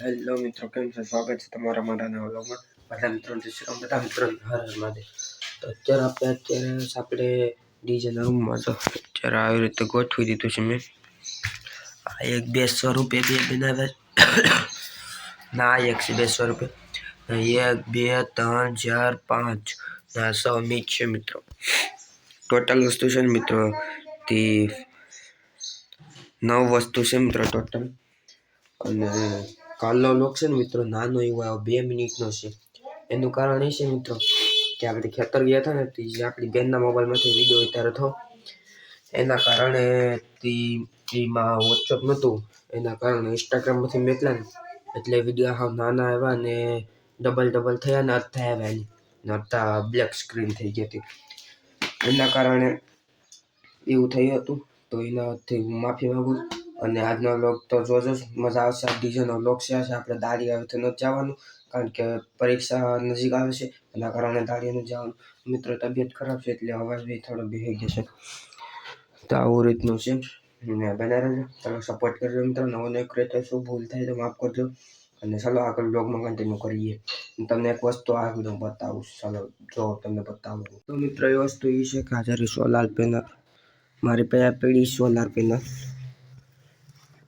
Hello મિત્રો, કેમ છો? સ્વાગત છે તમારા મારા નવા વ્લોગમાં. બધા મિત્રો બધા મિત્રો હર હર મહાદેવ. તો અત્યારે આપણે ડીજેના રૂમમાં તો અત્યારે આવી રીતે ગોઠવી દીધું છે મેં. આ એક 200 રૂપિયા બે બનાવે ના, એક છે 200 રૂપિયા. 1 2 3 4 5 ના 100 મીચ છે મિત્રો. ટોટલ વસ્તુ છે ને મિત્રો તે 9 વસ્તુ છે મિત્રો ટોટલ. અને કાલનો લોક છે ને મિત્રો નાનો એવો 2 મિનિટનો છે. એનું કારણ એ છે મિત્રો કે આપણે ખેતર ગયા હતા ને તે આપણી બેનના મોબાઈલમાંથી વિડીયો ઉતાર્યો હતો. એના કારણે એમાં વોટ્સઅપ નહોતું, એના કારણે ઇન્સ્ટાગ્રામમાંથી મેકલા ને એટલે વિડીયો હાવ નાના આવ્યા ને ડબલ થયા ને અડધા આવ્યા ને અડધા બ્લેક સ્ક્રીન થઈ ગઈ હતી. એના કારણે એવું થયું હતું. તો એનાથી હું માફી માગું. અને આજનો વ્લોગ તો જોજો, મજા આવશે. આ ડીજેનો વ્લોગ છે. આપણે દાડી આવે તો નથી જવાનું, કારણ કે પરીક્ષા નજીક આવે છે. એના કારણે દાડી નથી જવાનું. મિત્રો તબિયત ખરાબ છે એટલે અવાજ બી થોડો બેસી ગયો છે. તો આવું રીતનું છે. ને બના રહેજો, ચાલો સપોર્ટ કરજો મિત્રો. નવો ક્રિએટર શું ભૂલ થાય તો માફ કરજો. અને ચાલો આગળ વ્લોગમાં કન્ટિન્યુ કરીએ. તમને એક વસ્તુ આગળ બતાવું. ચાલો જો તમને બતાવું. તો મિત્રો એ વસ્તુ એ છે કે આજે સોલાર પેનલ મારી પાસે પડી સોલાર પેનલ,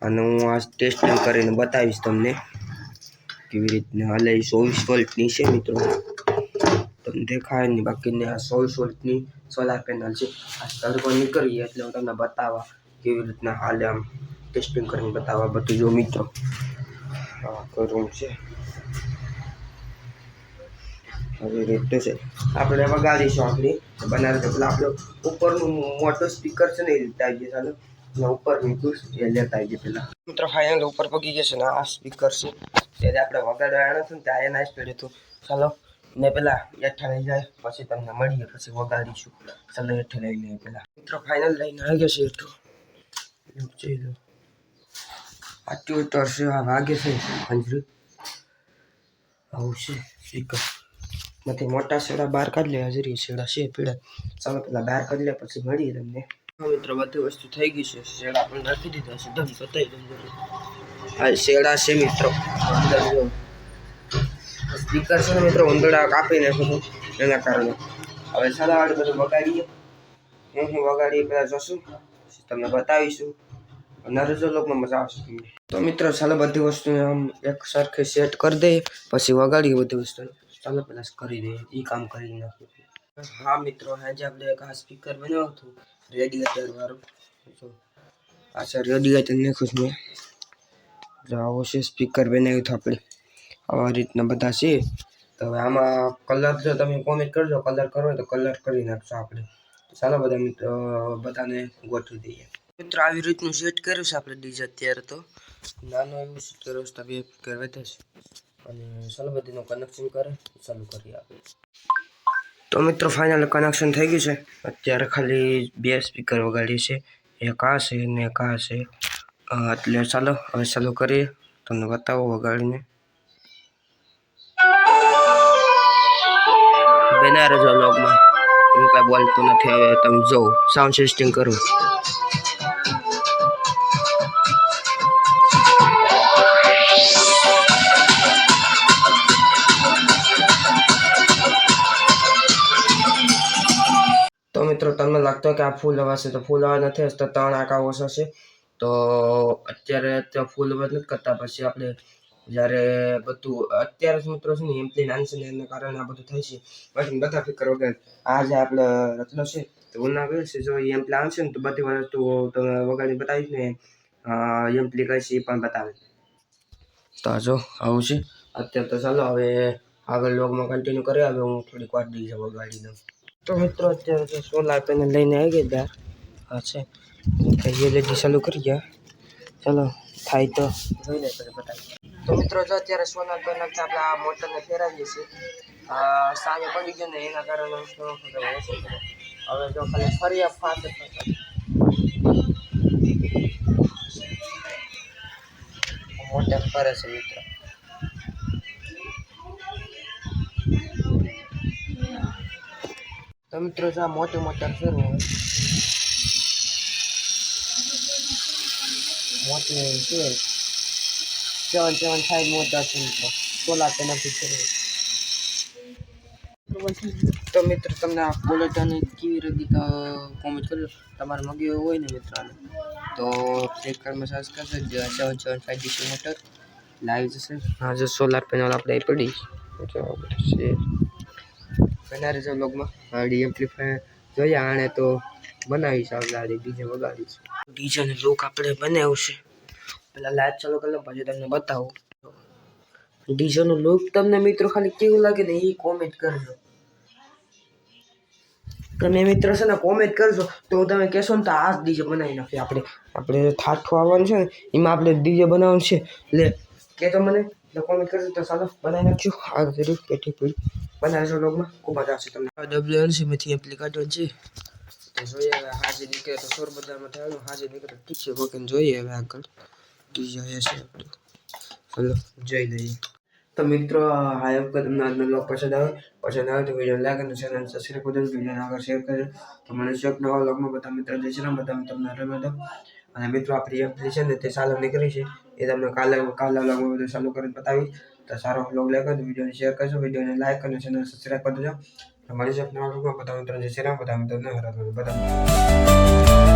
અને હું આ ટેસ્ટિંગ કરીને બતાવીશ તમને કેવી રીતના હાલે. 24 વોલ્ટની છે મિત્રો, તમને દેખાય નહીં, બાકીને આ 16 વોલ્ટની સોલાર પેનલ છે. આ તડકો નીકળીએ એટલે હું તમને બતાવવા કેવી રીતના હાલે, આમ ટેસ્ટિંગ કરીને બતાવવા બધું. જો મિત્રો રૂમ છે આવી રીતે છે. આપણે વગાડીશું આપણી બનાવે તો પેલા આપણો ઉપરનું મોટો સ્પીકર છે ને એ રીતે આવી ગયો. ચાલો ઉપર નીકળું એ લેતા આવી પેલા મિત્રો. ફાઇનલ ઉપર પગી જશે ને આ સ્પીકર છે. ત્યારે આપણે વગાડવા આવ્યા હતું ને ત્યાં એના જ પડ્યું હતું. ચાલો ને પેલા હેઠા લઈ જાય પછી તમને મળીએ, પછી વગાડીશું. ચાલો હેઠે લઈ લઈએ પેલા. મિત્રો ફાઇનલ લઈને આવી ગયો છે હેઠું. આટલું તો છે. આ વાગે છે અંજરી આવું છે સ્પીકર. નથી મોટા શેડા બહાર કાઢી લે, હજરી શેડા છે પીડા. ચાલો પેલા બહાર કાઢી લે પછી મળીએ તમને. મિત્રો બધી વસ્તુ થઈ ગઈ છે. શેડા પણ નાખી દીધા છે. ધમ બતાવી દઉં. આ શેડા છે મિત્રો. અંદર જો સ્પીકર છે ને મિત્રો ઉંદરડા કાપી નાખ્યું એના કારણે. હવે સારા વાળે બધું વગાડીએ. હું વગાડીએ પેલા જોશું, તમને બતાવીશું. અને રજો લોકમાં મજા આવશે તમને. તો મિત્રો ચાલો બધી વસ્તુ આમ એક સરખી સેટ કરી દઈએ પછી વગાડીએ બધી વસ્તુ. ચાલો પેલા કરી દઈએ, એ કામ કરી નાખીએ. હા મિત્રો, આજે આપણે એક આ સ્પીકર બનાવ્યું હતું રેડિએટર વાળું. અચ્છા રેડિએટર નાખ્યું છે મેં. આવું છે સ્પીકર બનાવ્યું હતું આપણે. આવા રીતના બધા છે. તો હવે આમાં કલર જો તમે કોમેન્ટ કરજો, કલર કરવો હોય તો કલર કરી નાખશો આપણે. ચાલો બધા મિત્રો બધાને ગોઠવી દઈએ. મિત્રો આવી રીતનું સેટ કર્યું છે આપણે ડીજે. અત્યારે તો નાનો એવું સેટ કર્યું છે, બે સ્પીકર વધે છે. અને ચાલો બધીનું કનેક્શન કરે ચાલુ કરીએ આપણે. તો મિત્રો ફાઇનલ કનેક્શન થઈ ગયું છે. અત્યારે ખાલી 2 સ્પીકર વગાડીએ છે. એક આ છે ને એક આ છે. એટલે ચાલો હવે ચાલુ કરીએ, તમને બતાવો વગાડીને. બના રહેજો વ્લોગમાં. હું કાંઈ બોલતો નથી. હવે તમે જોઉં સાઉન્ડ સિસ્ટમ કરું. તો મિત્રો તમને લાગતો કે આ ફૂલ અવાજ છે, તો ફૂલ અવાજ નથી હસતો, 3 આંકા ઓછો છે. તો અત્યારે ત્યાં ફૂલ અવાજ નથી કરતા. પછી આપણે જ્યારે બધું અત્યારે મિત્રો છે ને એમ્પ્લી નાનશે ને એના કારણે આ બધું થાય છે. પછી બધા ફિકર વગર આ જે આપણે રચલો છે તો ઉના ગયો છે. જો એમ્પ્લી આવશે ને તો બધી વસ્તુ તમે વગાડી બતાવીશ ને એમ્પ્લી કઈ છે એ પણ બતાવે. તો જો આવું છે અત્યારે. તો ચાલો હવે આગળ વ્લોગમાં કન્ટિન્યુ કરીએ. હવે હું થોડીક વાર ડીજે વગાડી દઉં. તો મિત્રો અત્યારે તો સોલાર પેનલ લઈને આવી ગયા. હા છે એલઈડી ચાલુ કરી ગયા. ચાલો થાય તો જોઈ લે પછી બતાવીએ. તો મિત્રો જો અત્યારે સોલાર પેનલ આપણે આ મોટરને ફેરવીએ છીએ. સામે પડી ગયો ને એના કારણે હવે જો ખાલી ફરી ફાસ્ટ મોટર ફરે છે મિત્રો. તો મિત્રો જો આ મોટી મોટર ફેરવું મોટી છે 775 મોટર છે મિત્રો, સોલાર પેનલથી છે. તો મિત્રો તમને આ ક્વોલિટીની કેવી રીતે કોમેન્ટ કરજો. તમારે મગ્યું હોય ને મિત્રો તો ફ્લિપકાર્ટમાં સર્ચ કરજો 775 ડીસી મોટર લાઈવ જશે. હા જો સોલાર પેનલ આપણે પડી છે બનારે છે લોગમાં ગાડી એમ્પ્લીફાયર જોઈએ આણે તો બનાવીશ ગાડી ડીજે વગાડીશ. ડીજેનું લુક આપણે બનાવ્યું છે. પેલા લાઈટ ચાલુ કરી લો પછી તમને બતાવું. ડીજેનું લુક તમને મિત્રો ખાલી કેવું લાગે ને એ કોમેન્ટ કરજો. તમે મિત્રો છે ને કોમેન્ટ કરજો તો તમે કહેશો ને તો આ જ ડીજે બનાવી નાખીએ. આપણે થાઠું આવવાનું છે ને એમાં આપણે ડીજે બનાવવાનું છે એટલે કહેતો મને તો કોમેન્ટ કરજો તો ચાલો બનાવી નાખજો. આ જરૂર પેટી પડી બનાવજો લોગમાં ખૂબ મજા આવશે તમને. WNCમાંથી એપ્લી કાઢવાનું છે તો જોઈએ હવે હાજર નીકળે તો 16 બજારમાં થવાનું હાજર નીકળે ઠીક છે વોકિંગ જોઈએ હવે આગળ ડીજે છે ચાલો જોઈ લઈએ. તો મિત્રો આ વખત તમને આજનો બ્લોગ પસંદ આવે તો વિડીયો લાઈક અને ચેનલ સબસ્ક્રાઈબ કરજો, વિડીયોને આગળ શેર કરજો. તો મળીશું એક નવા બ્લોગમાં. બધા મિત્રો જય શ્રી રામ, બધા તમને રમે અને મિત્રો આપણી એપ્લી છે ને તે ચાલુ નીકળી છે એ તમને કાલના બ્લોગમાં બધું ચાલુ કરીને બતાવીશ. તો સારો બ્લોગ લાગે તો વિડીયોને શેર કરજો, વિડીયોને લાઈક અને ચેનલ સબસ્ક્રાઈબ કરી દેજો. તો મળીશું એક નવા બ્લોગમાં. બધા મિત્રો જય શ્રી રામ, બધા મિત્રોને હરાવે બધા.